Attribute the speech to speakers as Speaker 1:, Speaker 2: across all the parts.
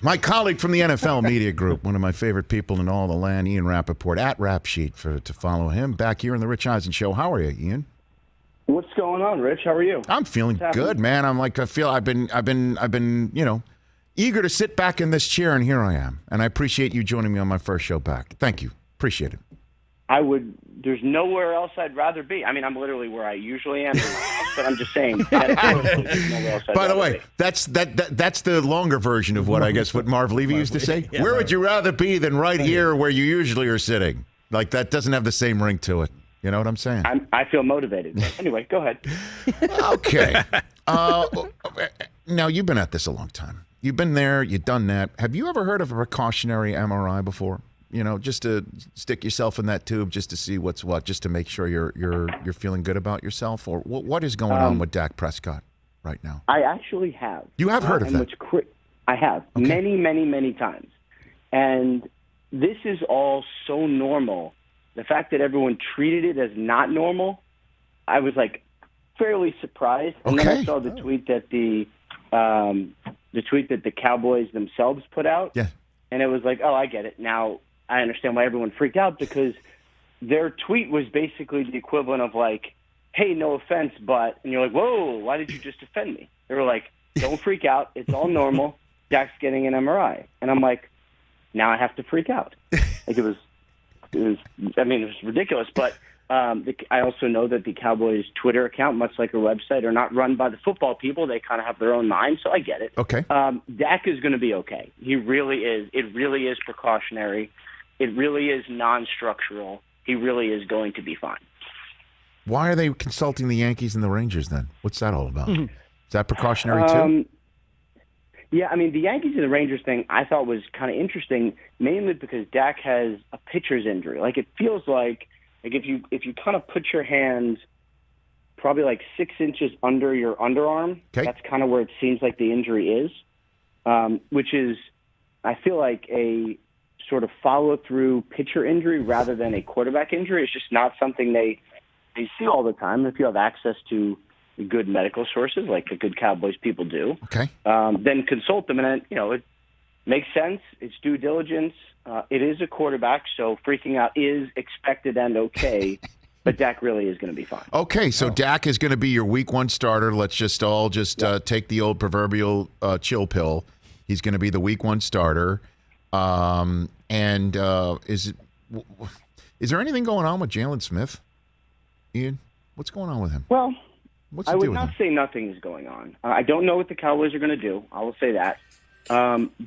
Speaker 1: My colleague from the NFL Media Group, one of my favorite people in all the land, Ian Rapoport, at Rap Sheet to follow him. Back here in the Rich Eisen Show. How are you, Ian?
Speaker 2: What's going on, Rich? How are you?
Speaker 1: I'm feeling good, man. I've been, eager to sit back in this chair, and here I am. And I appreciate you joining me on my first show back. Thank you. Appreciate it.
Speaker 2: There's nowhere else I'd rather be. I mean, I'm literally where I usually am, but I'm just saying. There's nowhere else I'd
Speaker 1: By the way,
Speaker 2: be.
Speaker 1: that's the longer version of what Marv Levy used to say.
Speaker 3: Yeah,
Speaker 1: where would you rather be than right here where you usually are sitting? Like, that doesn't have the same ring to it. You know what I'm saying?
Speaker 2: I feel motivated. Anyway, go ahead.
Speaker 1: Okay. Now, you've been at this a long time. You've been there. You've done that. Have you ever heard of a precautionary MRI before? Just to stick yourself in that tube, just to see what's what, just to make sure you're feeling good about yourself, or what is going on with Dak Prescott right now?
Speaker 2: I actually have.
Speaker 1: You have heard of that?
Speaker 2: I have many, many, many times, and this is all so normal. The fact that everyone treated it as not normal, I was like fairly surprised. And then I saw the tweet that the tweet that the Cowboys themselves put out.
Speaker 1: Yeah.
Speaker 2: And it was like, oh, I get it. Now I understand why everyone freaked out, because their tweet was basically the equivalent of like, hey, no offense, but, and you're like, whoa, why did you just offend me? They were like, don't freak out. It's all normal. Dak's getting an MRI. And I'm like, now I have to freak out. Like it was ridiculous. But I also know that the Cowboys Twitter account, much like a website, are not run by the football people. They kind of have their own mind, so I get it.
Speaker 1: Okay.
Speaker 2: Dak is going to be okay. He really is. It really is precautionary. It really is non-structural. He really is going to be fine.
Speaker 1: Why are they consulting the Yankees and the Rangers then? What's that all about? Is that precautionary too?
Speaker 2: Yeah, I mean, the Yankees and the Rangers thing I thought was kind of interesting, mainly because Dak has a pitcher's injury. Like, it feels like if you kind of put your hand probably like 6 inches under your underarm, that's kind of where it seems like the injury is, which is, I feel like, a sort of follow-through pitcher injury rather than a quarterback injury. It's just not something they see all the time. If you have access to good medical sources, like the good Cowboys people do, then consult them. And, it makes sense. It's due diligence. It is a quarterback, so freaking out is expected and okay. But Dak really is going to be fine.
Speaker 1: Okay, so Dak is going to be your week 1 starter. Let's just all take the old proverbial chill pill. He's going to be the week 1 starter. Is there anything going on with Jalen Smith, Ian? What's going on with him?
Speaker 2: Well, I would not say nothing is going on. I don't know what the Cowboys are going to do. I will say that.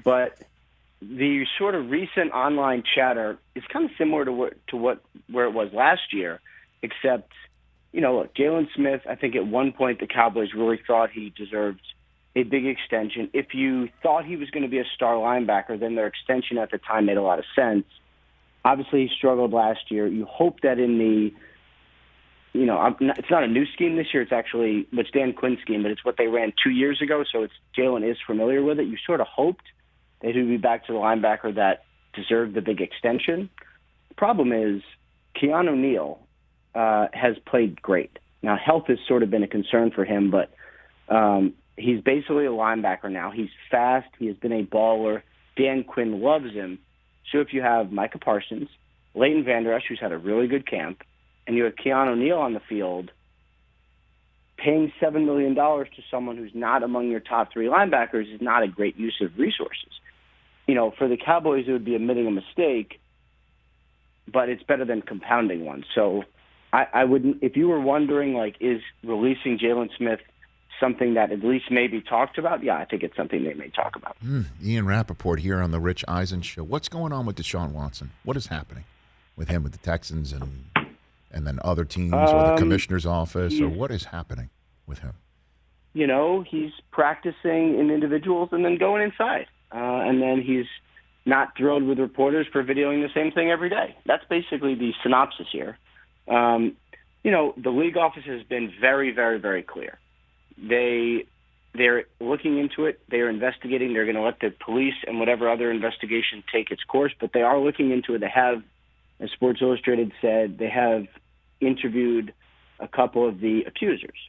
Speaker 2: But the sort of recent online chatter is kind of similar to where it was last year, except, look, Jalen Smith, I think at one point the Cowboys really thought he deserved a big extension. If you thought he was going to be a star linebacker, then their extension at the time made a lot of sense. Obviously, he struggled last year. You hope that in the it's not a new scheme this year. It's actually what's Dan Quinn's scheme, but it's what they ran 2 years ago. So Jalen is familiar with it. You sort of hoped that he would be back to the linebacker that deserved the big extension. The problem is Keanu Neal has played great. Now, health has sort of been a concern for him, but he's basically a linebacker now. He's fast. He has been a baller. Dan Quinn loves him. So if you have Micah Parsons, Leighton Vander Esch, who's had a really good camp, and you have Keanu Neal on the field, paying $7 million to someone who's not among your top 3 linebackers is not a great use of resources. For the Cowboys, it would be admitting a mistake, but it's better than compounding one. So I wouldn't, if you were wondering, like, is releasing Jalen Smith something that at least may be talked about? Yeah, I think it's something they may talk about.
Speaker 1: Ian Rapoport here on the Rich Eisen Show. What's going on with Deshaun Watson? What is happening with him, with the Texans, and then other teams, or the commissioner's office, or what is happening with him?
Speaker 2: He's practicing in individuals and then going inside. And then he's not thrilled with reporters for videoing the same thing every day. That's basically the synopsis here. The league office has been very, very, very clear. They're looking into it. They are investigating. They're going to let the police and whatever other investigation take its course, but they are looking into it. They have, as Sports Illustrated said, they have interviewed a couple of the accusers.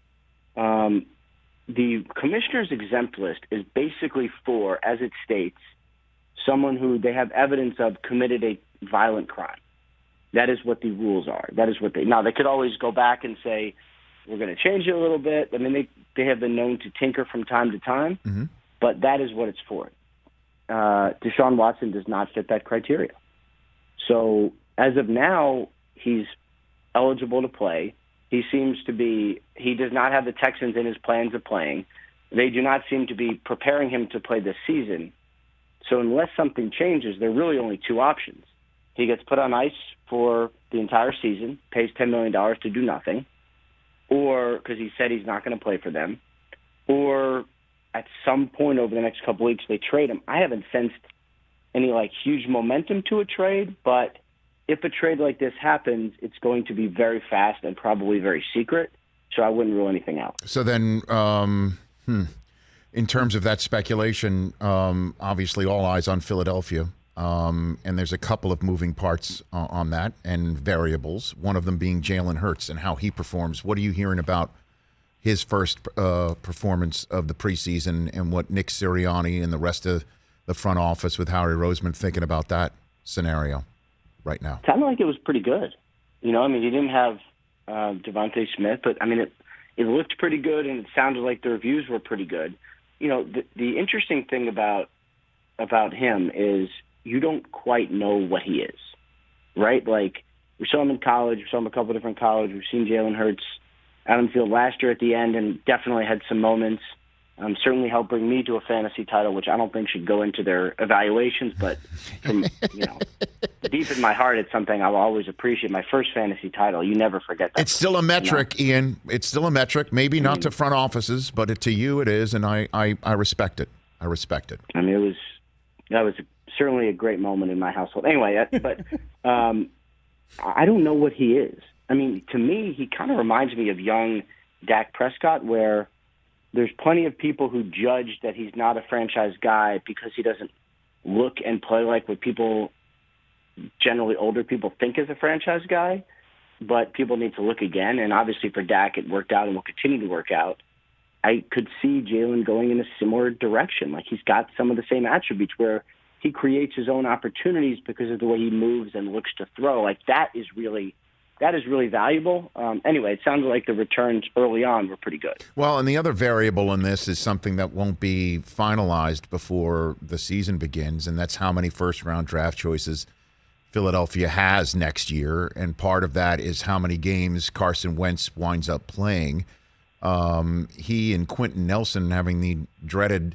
Speaker 2: The commissioner's exempt list is basically for, as it states, someone who they have evidence of committed a violent crime. That is what the rules are. That is what now they could always go back and say, we're going to change it a little bit. I mean, they have been known to tinker from time to time, but that is what it's for. Deshaun Watson does not fit that criteria. So as of now, he's eligible to play. He does not have the Texans in his plans of playing. They do not seem to be preparing him to play this season. So unless something changes, there are really only two options. He gets put on ice for the entire season, pays $10 million to do nothing, or because he said he's not going to play for them, or at some point over the next couple weeks they trade him. I haven't sensed any huge momentum to a trade, but if a trade like this happens, it's going to be very fast and probably very secret, so I wouldn't rule anything out.
Speaker 1: So then, in terms of that speculation, obviously all eyes on Philadelphia. And there's a couple of moving parts on that and variables, one of them being Jalen Hurts and how he performs. What are you hearing about his first performance of the preseason and what Nick Sirianni and the rest of the front office with Howie Roseman thinking about that scenario right now?
Speaker 2: Sounded like it was pretty good. He didn't have Devontae Smith, but, it looked pretty good, and it sounded like the reviews were pretty good. The interesting thing about him is you don't quite know what he is, right? We saw him in college. We saw him a couple of different colleges. We've seen Jalen Hurts out on the field last year at the end and definitely had some moments. Certainly helped bring me to a fantasy title, which I don't think should go into their evaluations, but from, deep in my heart, it's something I'll always appreciate. My first fantasy title, you never forget that.
Speaker 1: It's still a metric, Ian. It's still a metric. Maybe not to front offices, but to you it is, and I respect it. I respect it.
Speaker 2: That was certainly a great moment in my household. Anyway, but I don't know what he is. To me, he kind of reminds me of young Dak Prescott, where there's plenty of people who judge that he's not a franchise guy because he doesn't look and play like what people, generally older people, think is a franchise guy. But people need to look again. And obviously for Dak, it worked out and will continue to work out. I could see Jalen going in a similar direction. He's got some of the same attributes where he creates his own opportunities because of the way he moves and looks to throw. That is really valuable. Anyway, it sounded like the returns early on were pretty good.
Speaker 1: Well, and the other variable in this is something that won't be finalized before the season begins, and that's how many first-round draft choices Philadelphia has next year. And part of that is how many games Carson Wentz winds up playing. He and Quentin Nelson having the dreaded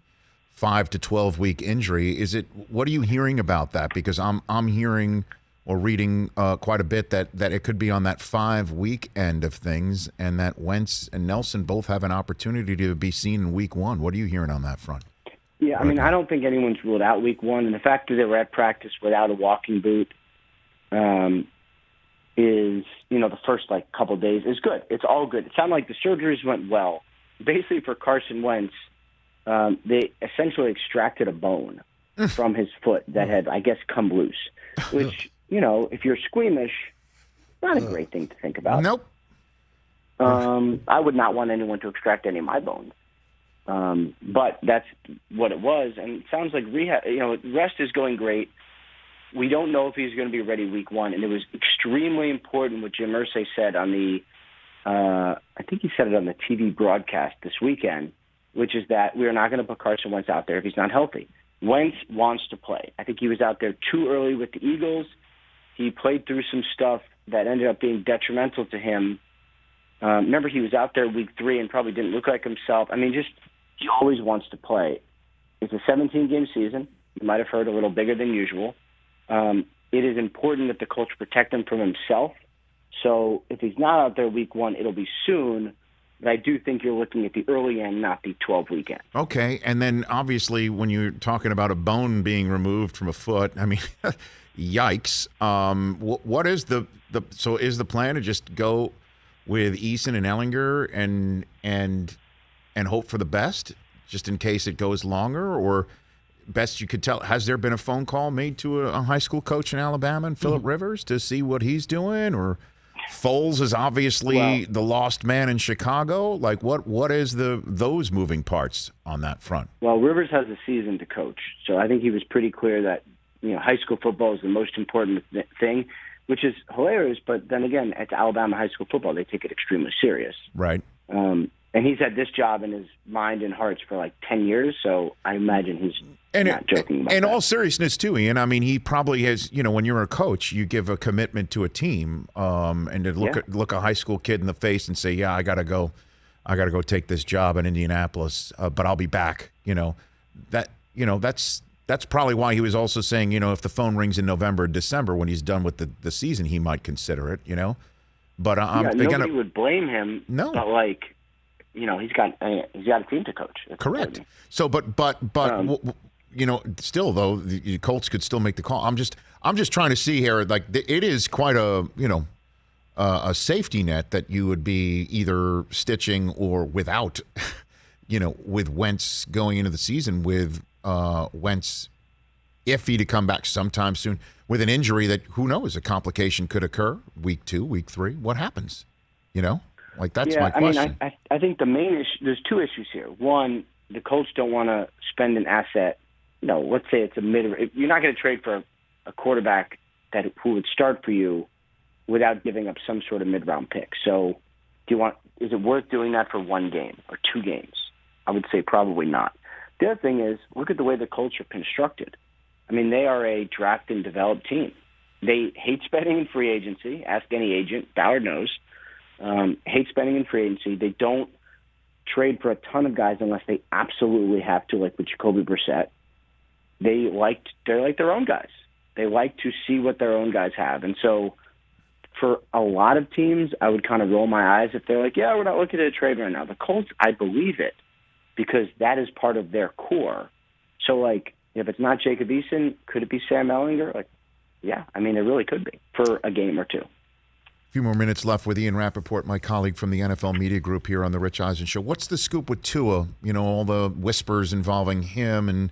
Speaker 1: 5 to 12 week injury. What are you hearing about that? Because I'm hearing or reading quite a bit that it could be on that 5-week end of things, and that Wentz and Nelson both have an opportunity to be seen in week 1. What are you hearing on that front?
Speaker 2: Yeah, I don't think anyone's ruled out week 1, and the fact that they were at practice without a walking boot is, the first couple of days is good. It's all good. It sounded like the surgeries went well. Basically for Carson Wentz, they essentially extracted a bone from his foot that had, I guess, come loose, which, if you're squeamish, not a great thing to think about.
Speaker 1: Nope.
Speaker 2: I would not want anyone to extract any of my bones. But that's what it was. And it sounds like rehab, rest is going great. We don't know if he's going to be ready week 1. And it was extremely important what Jim Irsay said on I think he said it on the TV broadcast this weekend, which is that we are not going to put Carson Wentz out there if he's not healthy. Wentz wants to play. I think he was out there too early with the Eagles. He played through some stuff that ended up being detrimental to him. Remember, he was out there week 3 and probably didn't look like himself. He always wants to play. It's a 17-game season. You might have heard a little bigger than usual. It is important that the Colts protect him from himself. So if he's not out there week 1, it'll be soon. But I do think you're looking at the early end, not the 12-week end.
Speaker 1: Okay, and then obviously when you're talking about a bone being removed from a foot, yikes. What is so is the plan to just go with Eason and Ellinger and hope for the best, just in case it goes longer? Or best you could tell, has there been a phone call made to a high school coach in Alabama and Phillip Rivers to see what he's doing? Or Foles is obviously the lost man in Chicago. Like, what is those moving parts on that front?
Speaker 2: Well, Rivers has a season to coach, so I think he was pretty clear that high school football is the most important thing, which is hilarious. But then again, it's Alabama high school football; they take it extremely serious.
Speaker 1: Right.
Speaker 2: And he's had this job in his mind and hearts for like 10 years, so I imagine he's not joking about that.
Speaker 1: In all seriousness, too, Ian, I mean, he probably has, when you're a coach, you give a commitment to a team and to look a high school kid in the face and say, yeah, I got to go take this job in Indianapolis, but I'll be back. That's probably why he was also saying, if the phone rings in November or December when he's done with the season, he might consider it, But
Speaker 2: nobody would blame him. No. But he's got a team to coach. That's
Speaker 1: correct. Important. So, but still though, the Colts could still make the call. I'm just trying to see here. Like, it is quite a safety net that you would be either stitching or without. With Wentz going into the season, with Wentz, if he to come back sometime soon with an injury that who knows, a complication could occur week 2, week 3. What happens? Like, that's my question.
Speaker 2: I think the main issue, there's two issues here. One, the Colts don't want to spend an asset. Let's say it's you're not going to trade for a quarterback who would start for you without giving up some sort of mid-round pick. So is it worth doing that for 1 game or 2 games? I would say probably not. The other thing is, look at the way the Colts are constructed. I mean, they are a draft and develop team. They hate spending in free agency. Ask any agent. Ballard knows. Hate spending in free agency. They don't trade for a ton of guys unless they absolutely have to, like with Jacoby Brissett. They're like their own guys. They like to see what their own guys have. And so for a lot of teams, I would kind of roll my eyes if they're like, yeah, we're not looking at a trade right now. The Colts, I believe it because that is part of their core. So, like, if it's not Jacob Eason, could it be Sam Ehlinger? Like, yeah, I mean, it really could be for a game or 2.
Speaker 1: A few more minutes left with Ian Rapoport, my colleague from the NFL Media Group here on the Rich Eisen Show. What's the scoop with Tua? All the whispers involving him and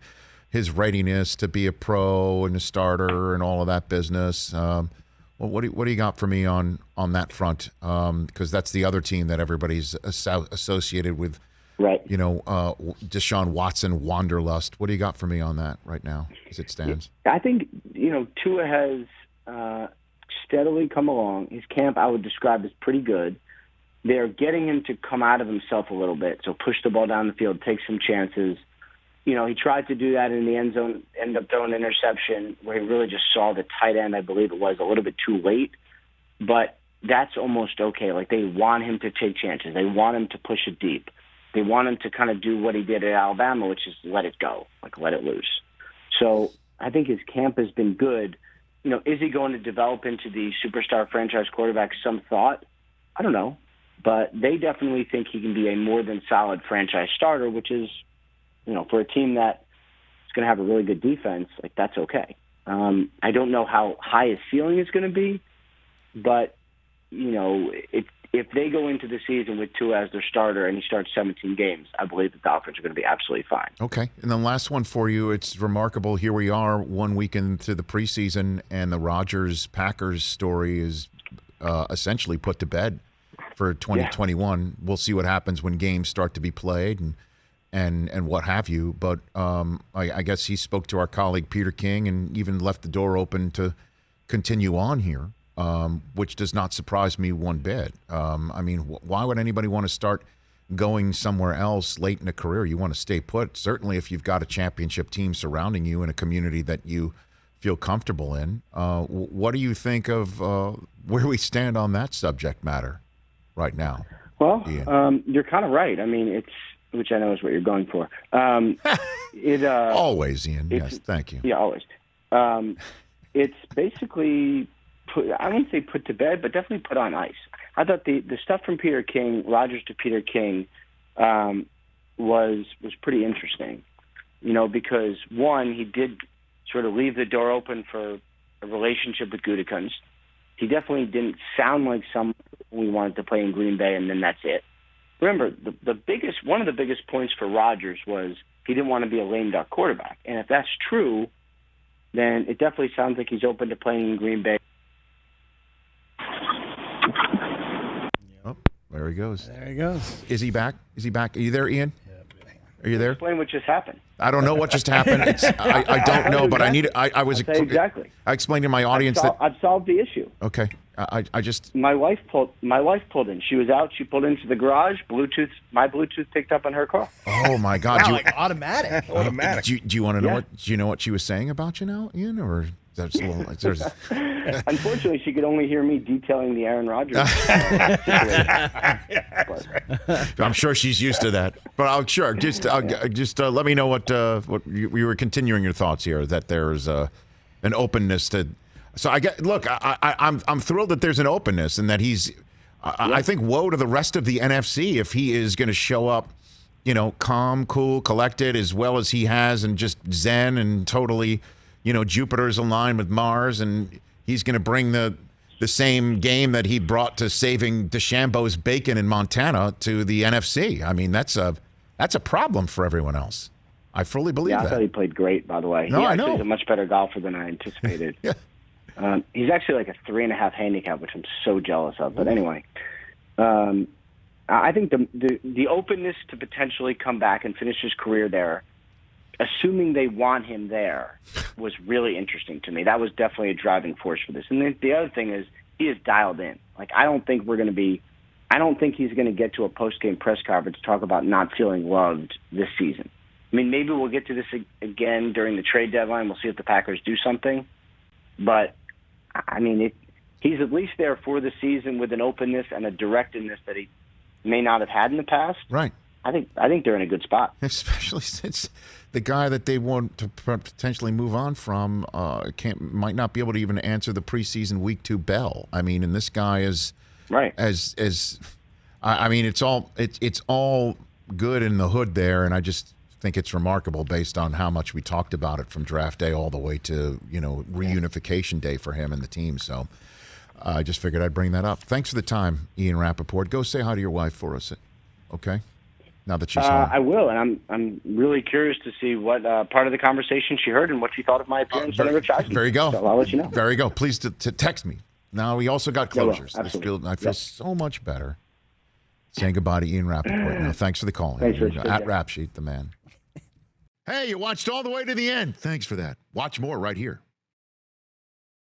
Speaker 1: his readiness to be a pro and a starter and all of that business. What do you got for me on that front? Because that's the other team that everybody's associated with.
Speaker 2: Right.
Speaker 1: Deshaun Watson wanderlust. What do you got for me on that right now as it stands?
Speaker 2: I think, Tua has steadily come along. His camp I would describe as pretty good. They're getting him to come out of himself a little bit, so push the ball down the field, take some chances. He tried to do that in the end zone, ended up throwing an interception where he really just saw the tight end, I believe it was, a little bit too late. But that's almost okay. Like, they want him to take chances. They want him to push it deep. They want him to kind of do what he did at Alabama, which is let it go, like let it loose. So I think his camp has been good. Is he going to develop into the superstar franchise quarterback? Some thought. I don't know. But they definitely think he can be a more than solid franchise starter, which is, for a team that is going to have a really good defense, like, that's okay. I don't know how high his ceiling is going to be, but, if they go into the season with Tua as their starter and he starts 17 games, I believe the Dolphins are going to be absolutely fine.
Speaker 1: Okay. And then last one for you. It's remarkable. Here we are 1 week into the preseason, and the Rodgers-Packers story is essentially put to bed for 2021. Yeah. We'll see what happens when games start to be played and what have you. But I guess he spoke to our colleague Peter King and even left the door open to continue on here. Which does not surprise me one bit. I mean, why would anybody want to start going somewhere else late in a career? You want to stay put, certainly if you've got a championship team surrounding you in a community that you feel comfortable in. What do you think of where we stand on that subject matter right now?
Speaker 2: Well, you're kind of right. I mean, which I know is what you're going for.
Speaker 1: Always, Ian. Yes, thank you.
Speaker 2: Yeah, always. It's basically... I wouldn't say put to bed, but definitely put on ice. I thought the stuff from Peter King, Rodgers to Peter King, was pretty interesting. Because one, he did sort of leave the door open for a relationship with Gutekunst. He definitely didn't sound like someone we wanted to play in Green Bay, and then that's it. Remember, one of the biggest points for Rodgers was he didn't want to be a lame duck quarterback, and if that's true, then it definitely sounds like he's open to playing in Green Bay.
Speaker 1: There he goes.
Speaker 3: There he goes.
Speaker 1: Is he back? Are you there, Ian? Are you there?
Speaker 2: Explain what just happened.
Speaker 1: I don't know what just happened. I don't know, but I need. I was
Speaker 2: exactly.
Speaker 1: I explained to my audience that
Speaker 2: I've solved the issue.
Speaker 1: Okay. I just.
Speaker 2: My wife pulled in. She was out. She pulled into the garage. My Bluetooth picked up on her car.
Speaker 1: Oh my God!
Speaker 3: Wow, like automatic.
Speaker 1: Do you want to know what? Do you know what she was saying about you now, Ian? Or that's a little.
Speaker 2: Unfortunately, she could only hear me detailing the Aaron Rodgers situation.
Speaker 1: I'm sure she's used to that. But just let me know what you were continuing your thoughts here. That there's an openness to. So I'm thrilled that there's an openness and that he's. I think woe to the rest of the NFC if he is going to show up, calm, cool, collected as well as he has, and just zen and totally, Jupiter's aligned with Mars, and he's going to bring the same game that he brought to saving DeChambeau's bacon in Montana to the NFC. I mean, that's a problem for everyone else. I fully believe that.
Speaker 2: I thought he played great, by the way.
Speaker 1: No, I know.
Speaker 2: He's a much better golfer than I anticipated.
Speaker 1: Yeah.
Speaker 2: He's actually like a 3.5 handicap, which I'm so jealous of. But anyway, I think the openness to potentially come back and finish his career there, assuming they want him there, was really interesting to me. That was definitely a driving force for this. And the other thing is he is dialed in. Like, I don't think he's going to get to a post-game press conference to talk about not feeling loved this season. I mean, maybe we'll get to this again during the trade deadline. We'll see if the Packers do something. But I mean, he's at least there for the season with an openness and a directness that he may not have had in the past.
Speaker 1: Right.
Speaker 2: I think they're in a good spot.
Speaker 1: Especially since the guy that they want to potentially move on from might not be able to even answer the preseason Week 2 bell. I mean, and this guy is
Speaker 2: right.
Speaker 1: I mean, it's all good in the hood there, and I just think it's remarkable based on how much we talked about it from draft day all the way to reunification day for him and the team. So I just figured I'd bring that up. Thanks for the time, Ian Rapoport. Go say hi to your wife for us, okay? Now that she's home.
Speaker 2: I will, and I'm really curious to see what part of the conversation she heard and what she thought of my appearance on Rich Eisen.
Speaker 1: There you go.
Speaker 2: So I'll let you know.
Speaker 1: There you go. Please to text me. Now we also got closures. I feel
Speaker 2: Yep.
Speaker 1: so much better saying goodbye to Ian Rapoport. Now, thanks for the call.
Speaker 2: Thanks, Rich.
Speaker 1: At Rap Sheet, the man. Hey, you watched all the way to the end. Thanks for that. Watch more right here.